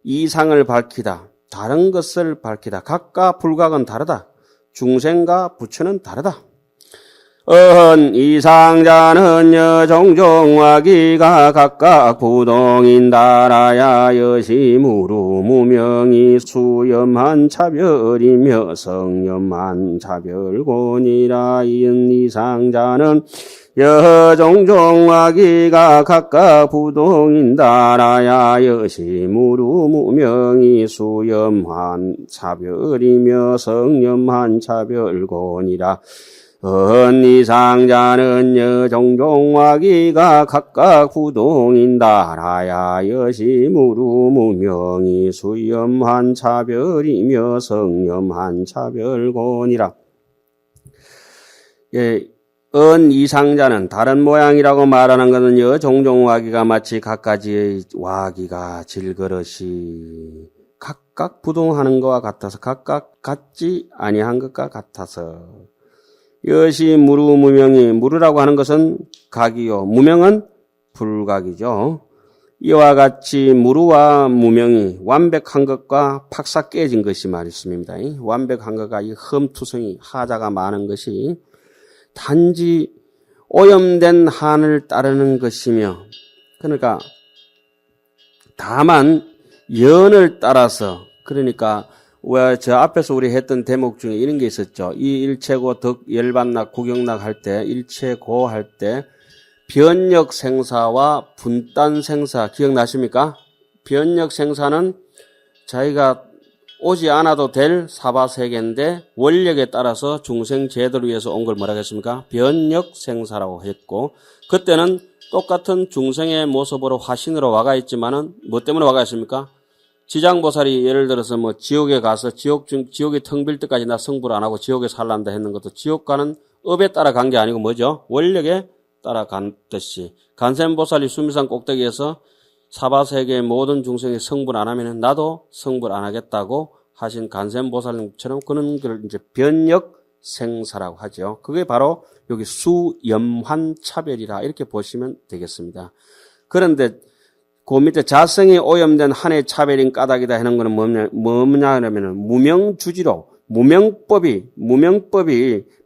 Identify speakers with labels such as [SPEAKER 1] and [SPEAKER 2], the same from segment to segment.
[SPEAKER 1] 이상을 밝히다. 다른 것을 밝히다. 각과 불각은 다르다. 중생과 부처는 다르다. 이상자는 여종종화기가 각각 부동인 달아야 여시무루 무명이 수염한 차별이며 성염한 차별곤이라. 이상자는 여종종화기가 각각 부동인 달아야 여시무루 무명이 수염한 차별이며 성염한 차별곤이라. 이상자는 여종종화기가 각각 부동인 달아야 여시무루 무명이 수염한 차별이며 성염한 차별곤이라. 이상자는 다른 모양이라고 말하는 것은 여종종화기가 마치 각가지의 화기가 질그릇이 각각 부동하는 것과 같아서 각각 같지 아니한 것과 같아서 여시무루 무명이, 무루라고 하는 것은 각이요, 무명은 불각이죠. 이와 같이 무루와 무명이 완벽한 것과 팍삭 깨진 것이 말씀입니다. 완벽한 것과 이 흠투성이 하자가 많은 것이 단지 오염된 한을 따르는 것이며, 그러니까 다만 연을 따라서, 그러니까 왜 저 앞에서 우리 했던 대목 중에 이런 게 있었죠. 이 일체고 덕 열반락 구경락 할 때, 일체고 할 때 변력 생사와 분단 생사 기억나십니까? 변력 생사는 자기가 오지 않아도 될 사바세계인데 원력에 따라서 중생 제도를 위해서 온 걸 뭐라고 했습니까? 변력 생사라고 했고, 그때는 똑같은 중생의 모습으로 화신으로 와가 있지만은 뭐 때문에 와가 있습니까? 지장보살이 예를 들어서 뭐 지옥에 가서 지옥이 텅 빌 때까지 나 성불 안 하고 지옥에 살란다 했는 것도 지옥가는 업에 따라 간 게 아니고 뭐죠? 원력에 따라 갔듯이 간센보살이 수미산 꼭대기에서 사바세계의 모든 중생이 성불 안 하면은 나도 성불 안 하겠다고 하신 간센보살님처럼 그런 걸 이제 변력 생사라고 하죠. 그게 바로 여기 수염환 차별이라 이렇게 보시면 되겠습니다. 그런데 그 밑에 자성이 오염된 한의 차별인 까닭이다 하는 거는 뭐냐 하면은 무명주지로 무명법이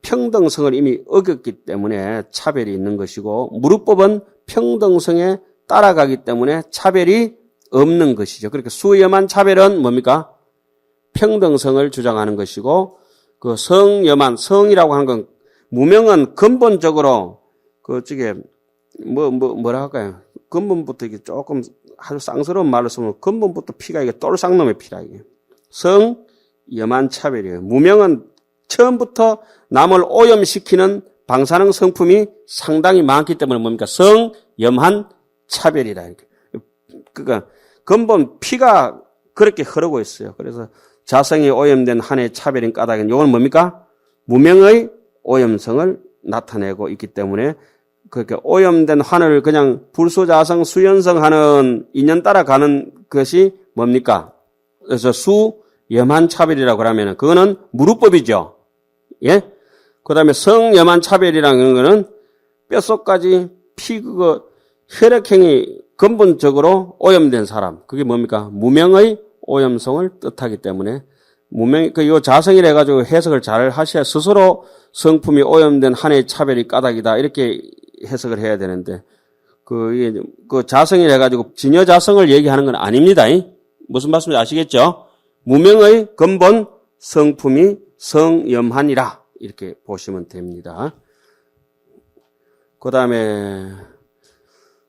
[SPEAKER 1] 평등성을 이미 어겼기 때문에 차별이 있는 것이고, 무루법은 평등성에 따라가기 때문에 차별이 없는 것이죠. 그러니까 수염한 차별은 뭡니까? 평등성을 주장하는 것이고, 그 성염한, 성이라고 하는 건 무명은 근본적으로 그쪽에 뭐라 할까요? 근본부터 이게 조금 아주 쌍스러운 말로 쓰면 근본부터 피가 이게 똘쌍놈의 피라 이게. 성염한 차별이에요. 무명은 처음부터 남을 오염시키는 방사능 성품이 상당히 많기 때문에 뭡니까? 성염한 차별이다. 이렇게. 그러니까 근본 피가 그렇게 흐르고 있어요. 그래서 자성이 오염된 한의 차별인 까닭은 이건 뭡니까? 무명의 오염성을 나타내고 있기 때문에 그렇게 오염된 환을 그냥 불수자성 수연성하는 인연 따라가는 것이 뭡니까? 그래서 수염한 차별이라고 하면은 그거는 무루법이죠. 예? 그 다음에 성염한 차별이라는 거는 뼛속까지 피 혈액행이 근본적으로 오염된 사람. 그게 뭡니까? 무명의 오염성을 뜻하기 때문에 요 자성이라 해가지고 해석을 잘 하셔야 스스로 성품이 오염된 한의 차별이 까닭이다. 이렇게 해석을 해야 되는데, 그 자성이라 해가지고 진여자성을 얘기하는 건 아닙니다. 무슨 말씀인지 아시겠죠? 무명의 근본 성품이 성염한이라. 이렇게 보시면 됩니다. 그 다음에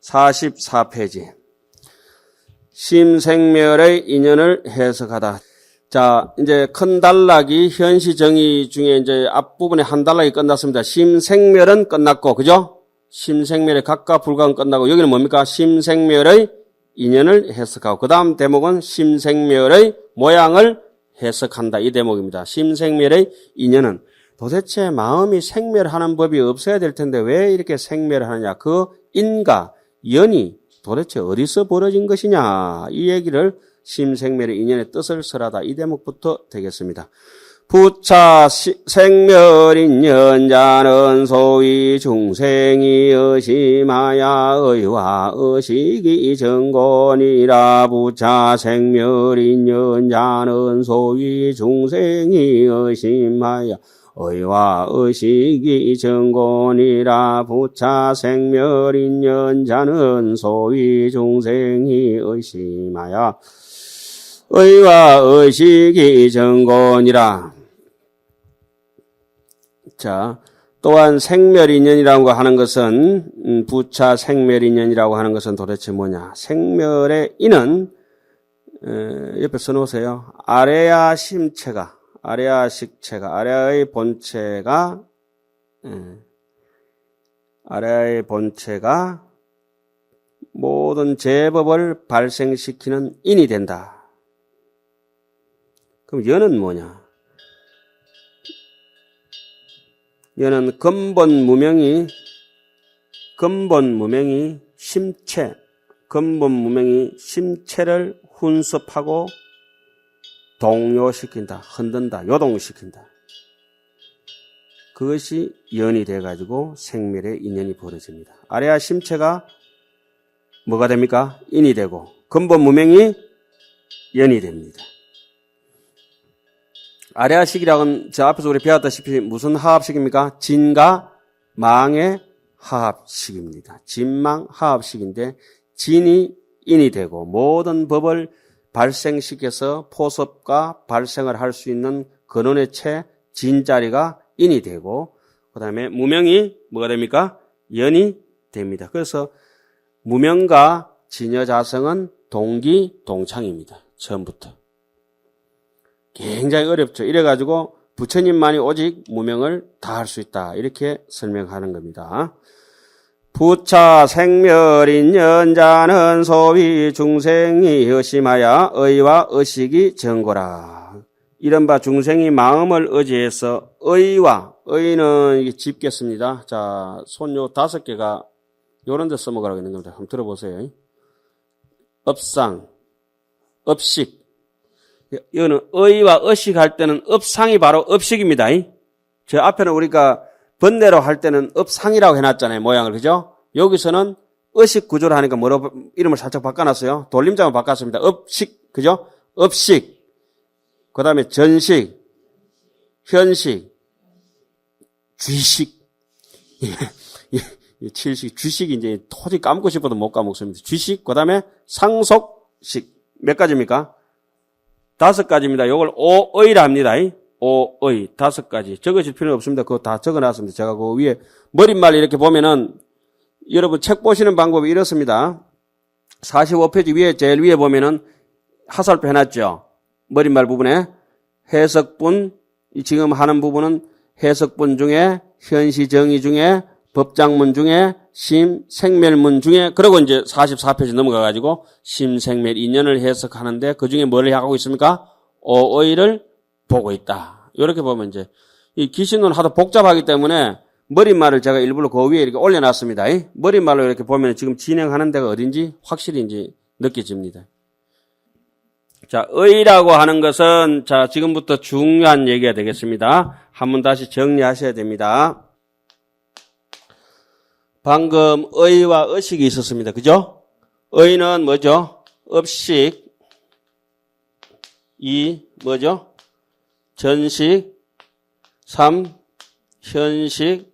[SPEAKER 1] 44페이지. 심생멸의 인연을 해석하다. 자, 이제 큰 단락이 현시정의 중에 이제 앞부분에 한 단락이 끝났습니다. 심생멸은 끝났고, 그죠? 심생멸의 각과 불각은 끝나고, 여기는 뭡니까? 심생멸의 인연을 해석하고, 그 다음 대목은 심생멸의 모양을 해석한다. 이 대목입니다. 심생멸의 인연은 도대체 마음이 생멸하는 법이 없어야 될 텐데 왜 이렇게 생멸하느냐? 그 인과 연이 도대체 어디서 벌어진 것이냐? 이 얘기를 심생멸의 인연의 뜻을 설하다. 이 대목부터 되겠습니다. 부차 생멸인 연자는 소위 중생이 의심하야 의와 의식이 정권이라. 부차 생멸인 연자는 소위 중생이 의심하야 의와 의식이 정권이라. 부차 생멸인 연자는 소위 중생이 의심하야 의와 의식이 정권이라. 자, 또한 생멸인연이라고 하는 것은, 부차 생멸인연이라고 하는 것은 도대체 뭐냐? 생멸의 인은, 옆에 써놓으세요. 아래야 심체가, 아래야 식체가, 아래의 본체가, 아래의 본체가 모든 제법을 발생시키는 인이 된다. 그럼 연은 뭐냐? 연은 근본 무명이 심체, 근본 무명이 심체를 훈습하고 동요시킨다, 흔든다, 요동시킨다. 그것이 연이 돼가지고 생멸의 인연이 벌어집니다. 아래야 심체가 뭐가 됩니까? 인이 되고 근본 무명이 연이 됩니다. 아래아식이라고는 저 앞에서 우리 배웠다시피 무슨 하합식입니까? 진과 망의 하합식입니다. 진망 하합식인데 진이 인이 되고 모든 법을 발생시켜서 포섭과 발생을 할 수 있는 근원의 채 진자리가 인이 되고 그 다음에 무명이 뭐가 됩니까? 연이 됩니다. 그래서 무명과 진여자성은 동기동창입니다. 처음부터. 굉장히 어렵죠. 이래가지고 부처님만이 오직 무명을 다 할 수 있다. 이렇게 설명하는 겁니다. 부차 생멸인 연자는 소위 중생이 의심하여 의와 의식이 정거라. 이른바 중생이 마음을 의지해서 의와 의는 짚겠습니다. 자, 손 요 5개가 요런 데 써먹으라고 있는 겁니다. 한번 들어보세요. 업상, 업식. 이거는 의와 의식할 때는 업상이 바로 업식입니다. 저 앞에는 우리가 번뇌로 할 때는 업상이라고 해놨잖아요. 모양을. 그죠? 여기서는 의식 구조를 하니까 뭐로 이름을 살짝 바꿔놨어요. 돌림장을 바꿨습니다. 업식. 그죠? 업식. 그 다음에 전식, 현식, 쥐식. 칠식, 쥐식이 이제 토지 까먹고 싶어도 못 까먹습니다. 쥐식, 그 다음에 상속식. 몇 가지입니까? 5가지입니다. 이걸 오의라 합니다. 오의 5가지. 적으실 필요는 없습니다. 그거 다 적어놨습니다. 제가 그 위에 머릿말 이렇게 보면은 여러분 책 보시는 방법이 이렇습니다. 45페이지 위에 제일 위에 보면은 하살표 해놨죠. 머릿말 부분에 해석분 지금 하는 부분은 해석분 중에 현시 정의 중에 법장문 중에 심생멸문 중에 그리고 이제 44페이지 넘어가가지고 심생멸 인연을 해석하는데 그 중에 뭘 하고 있습니까? 오의를 보고 있다. 이렇게 보면 이제 이 기신론 하도 복잡하기 때문에 머릿말을 제가 일부러 그 위에 이렇게 올려놨습니다. 머릿말로 이렇게 보면 지금 진행하는 데가 어딘지 확실히 이제 느껴집니다. 자, 의라고 하는 것은 자 지금부터 중요한 얘기가 되겠습니다. 한번 다시 정리하셔야 됩니다. 방금 의와 의식이 있었습니다. 그죠? 의는 뭐죠? 업식, 이 뭐죠? 전식, 3 현식,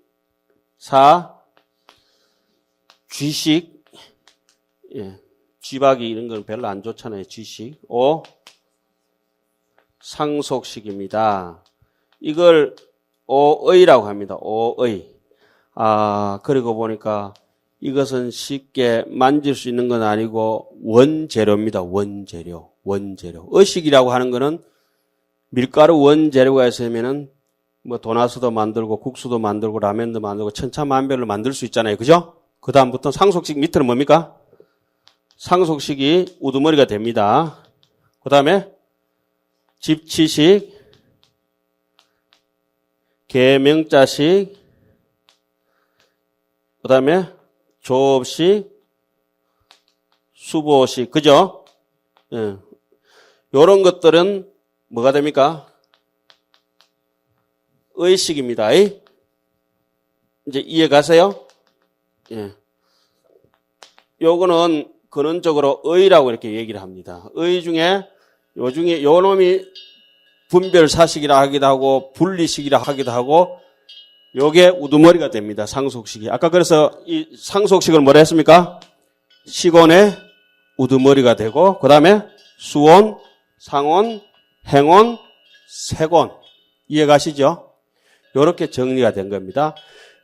[SPEAKER 1] 4 쥐식, 쥐박이 이런 건 별로 안 좋잖아요. 쥐식, 5 상속식입니다. 이걸 오의라고 합니다. 오의. 그리고 보니까 이것은 쉽게 만질 수 있는 건 아니고 원재료입니다. 원재료. 의식이라고 하는 거는 밀가루 원재료가 있으면은 뭐 도나스도 만들고 국수도 만들고 라면도 만들고 천차만별로 만들 수 있잖아요. 그죠? 그 다음부터 상속식 밑에는 뭡니까? 상속식이 우두머리가 됩니다. 그 다음에 집치식, 계명자식, 그 다음에 조업식, 수보식, 그죠? 요런 것들은 뭐가 됩니까? 의식입니다. 이제 이해 가세요? 예. 요거는 근원적으로 의라고 이렇게 얘기를 합니다. 의 중에 요 놈이 분별사식이라 하기도 하고 분리식이라 하기도 하고 요게 우두머리가 됩니다. 상속식이. 아까 그래서 이 상속식을 뭐라 했습니까? 식원의 우두머리가 되고 그 다음에 수원, 상원, 행원, 세권. 이해 가시죠? 요렇게 정리가 된 겁니다.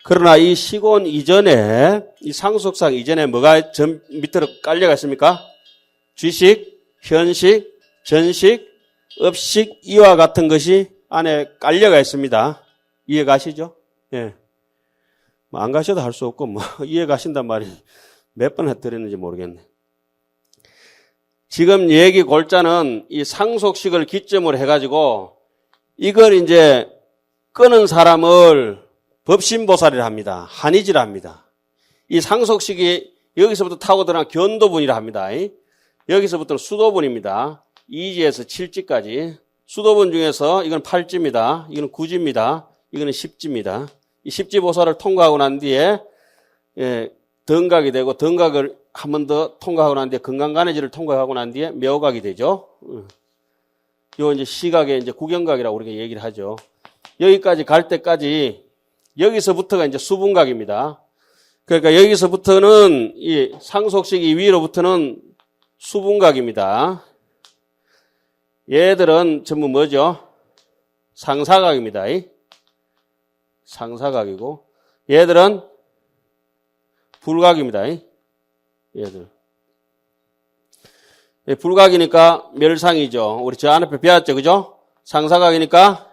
[SPEAKER 1] 그러나 이 식원 이전에 이 상속상 이전에 뭐가 밑으로 깔려가 있습니까? 쥐식, 현식, 전식, 업식, 이와 같은 것이 안에 깔려가 있습니다. 이해 가시죠? 예. 뭐 안 가셔도 할 수 없고, 뭐, 이해 가신단 말이 몇 번 드렸는지 모르겠네. 지금 얘기 골자는 이 상속식을 기점으로 해가지고, 이걸 이제 끄는 사람을 법신보살이라 합니다. 한의지라 합니다. 이 상속식이 여기서부터 타고 들어간 견도분이라 합니다. 여기서부터는 수도분입니다. 2지에서 7지까지. 수도분 중에서 이건 8지입니다. 이건 9지입니다. 이거는 10지입니다. 이 10지 보살을 통과하고 난 뒤에 덩각이 되고 덩각을 한 번 더 통과하고 난 뒤에 건강간해지를 통과하고 난 뒤에 묘각이 되죠. 요 이제 시각의 이제 구경각이라고 우리가 얘기를 하죠. 여기까지 갈 때까지 여기서부터가 이제 수분각입니다. 그러니까 여기서부터는 이 상속식이 위로부터는 수분각입니다. 얘들은 전부 뭐죠? 상사각입니다. 상사각이고 얘들은 불각입니다. 얘들. 불각이니까 멸상이죠. 우리 저 안에 배웠죠. 그죠? 상사각이니까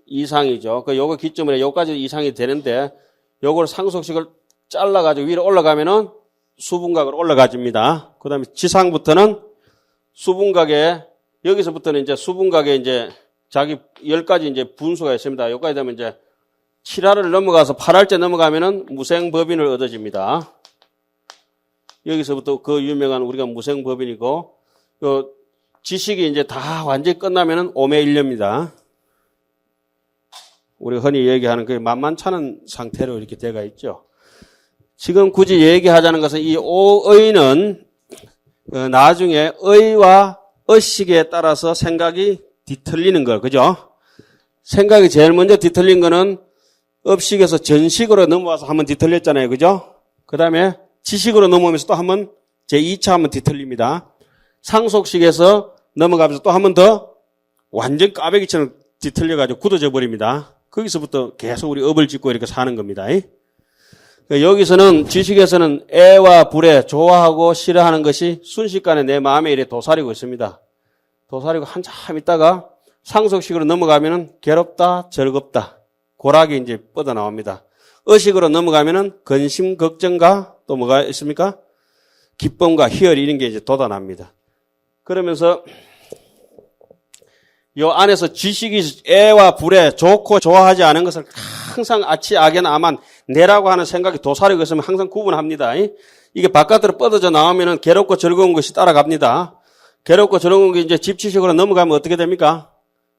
[SPEAKER 1] 이상이죠. 요거 기점으로 요까지 이상이 되는데 요걸 상속식을 잘라가지고 위로 올라가면은 수분각으로 올라가집니다. 그 다음에 지상부터는 수분각에 여기서부터는 이제 수분각에 이제 자기 10가지 이제 분수가 있습니다. 여기까지 되면 이제 7할을 넘어가서 8할째 넘어가면은 무생법인을 얻어집니다. 여기서부터 그 유명한 우리가 무생법인이고, 요 지식이 이제 다 완전히 끝나면은 오매일녀입니다. 우리가 흔히 얘기하는 그 만만찮은 상태로 이렇게 돼가 있죠. 지금 굳이 얘기하자는 것은 이 오의는 나중에 의와 의식에 따라서 생각이 뒤틀리는 거, 그죠? 생각이 제일 먼저 뒤틀린 거는 업식에서 전식으로 넘어와서 한번 뒤틀렸잖아요, 그죠? 그 다음에 지식으로 넘어오면서 또 한번 제2차 한번 뒤틀립니다. 상속식에서 넘어가면서 또 한번 더 완전 까베기처럼 뒤틀려가지고 굳어져 버립니다. 거기서부터 계속 우리 업을 짓고 이렇게 사는 겁니다. 여기서는 지식에서는 애와 불에 좋아하고 싫어하는 것이 순식간에 내 마음에 이래 도사리고 있습니다. 도사리고 한참 있다가 상속식으로 넘어가면은 괴롭다, 즐겁다, 고락이 이제 뻗어 나옵니다. 의식으로 넘어가면은 근심, 걱정과 또 뭐가 있습니까? 기쁨과 희열 이런 게 이제 돋아납니다. 그러면서 요 안에서 지식이 애와 불에 좋고 좋아하지 않은 것을 항상 아치 악연 아만 내라고 하는 생각이 도사리고 있으면 항상 구분합니다. 이게 바깥으로 뻗어져 나오면은 괴롭고 즐거운 것이 따라갑니다. 괴롭고 즐거운 게 이제 집치식으로 넘어가면 어떻게 됩니까?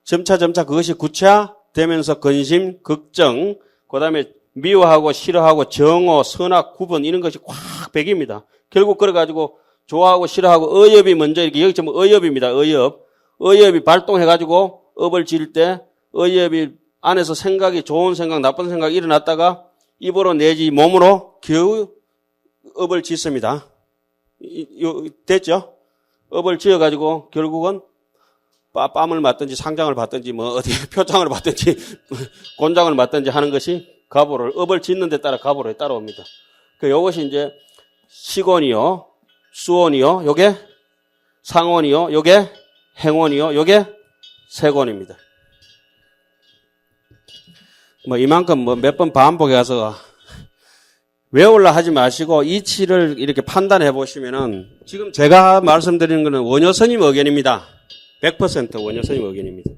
[SPEAKER 1] 점차 그것이 구체화되면서 근심, 걱정, 그 다음에 미워하고 싫어하고 정오, 선악, 구분 이런 것이 꽉 배깁니다. 결국 그래가지고 좋아하고 싫어하고 의협이 먼저 이렇게 여기 전부 의협입니다. 의협이 발동해가지고 업을 지을 때 의협이 안에서 생각이 좋은 생각, 나쁜 생각이 일어났다가 입으로 내지 몸으로 겨우 업을 짓습니다. 됐죠? 업을 지어가지고 결국은 뺨을 맞든지 상장을 받든지 뭐 어디 표창을 받든지 곤장을 맞든지 하는 것이 가보를 업을 짓는 데 따라 가보를 따라옵니다. 요것이 이제 식원이요, 수원이요, 요게 상원이요, 요게 행원이요, 요게 세권입니다. 뭐 이만큼 뭐 몇 번 반복해 가서 외우려 하지 마시고 이치를 이렇게 판단해 보시면은 지금 제가 말씀드리는 거는 원효스님 의견입니다. 100% 원효스님 의견입니다.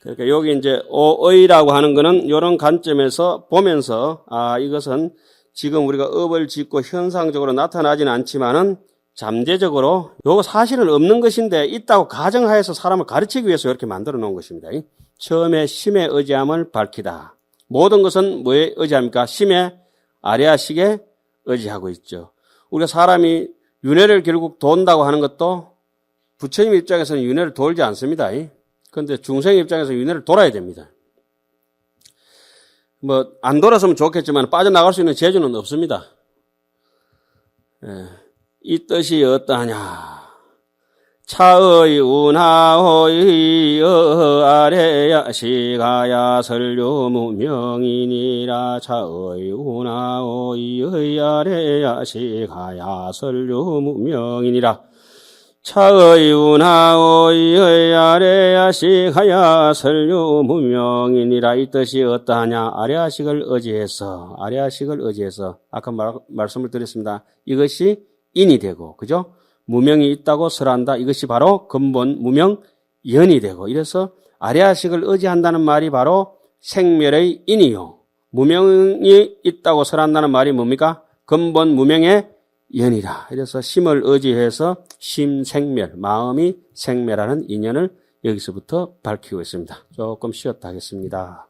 [SPEAKER 1] 그러니까 여기 이제 오의라고 하는 거는 이런 관점에서 보면서 이것은 지금 우리가 업을 짓고 현상적으로 나타나지는 않지만은 잠재적으로 요거 사실은 없는 것인데 있다고 가정하에서 사람을 가르치기 위해서 이렇게 만들어 놓은 것입니다. 처음에 심의 의지함을 밝히다. 모든 것은 뭐에 의지합니까? 심의 아래아식에 의지하고 있죠. 우리가 사람이 윤회를 결국 돈다고 하는 것도 부처님 입장에서는 윤회를 돌지 않습니다. 그런데 중생 입장에서 윤회를 돌아야 됩니다. 뭐 안 돌았으면 좋겠지만 빠져나갈 수 있는 재주는 없습니다. 이 뜻이 어떠하냐. 차의 운하의 아래야 시가야 설교 무명이니라. 차의 운하의 아래야 시가야 설교 무명이니라. 차의 운하의 아래야 시가야 설교 무명이니라. 이 뜻이 어떠하냐. 아래아식을 의지해서 아까 말씀을 드렸습니다. 이것이 인이 되고, 그죠? 무명이 있다고 설한다. 이것이 바로 근본 무명연이 되고, 이래서 아래아식을 의지한다는 말이 바로 생멸의 인이요. 무명이 있다고 설한다는 말이 뭡니까? 근본 무명의 연이라. 이래서 심을 의지해서 심생멸, 마음이 생멸하는 인연을 여기서부터 밝히고 있습니다. 조금 쉬었다 하겠습니다.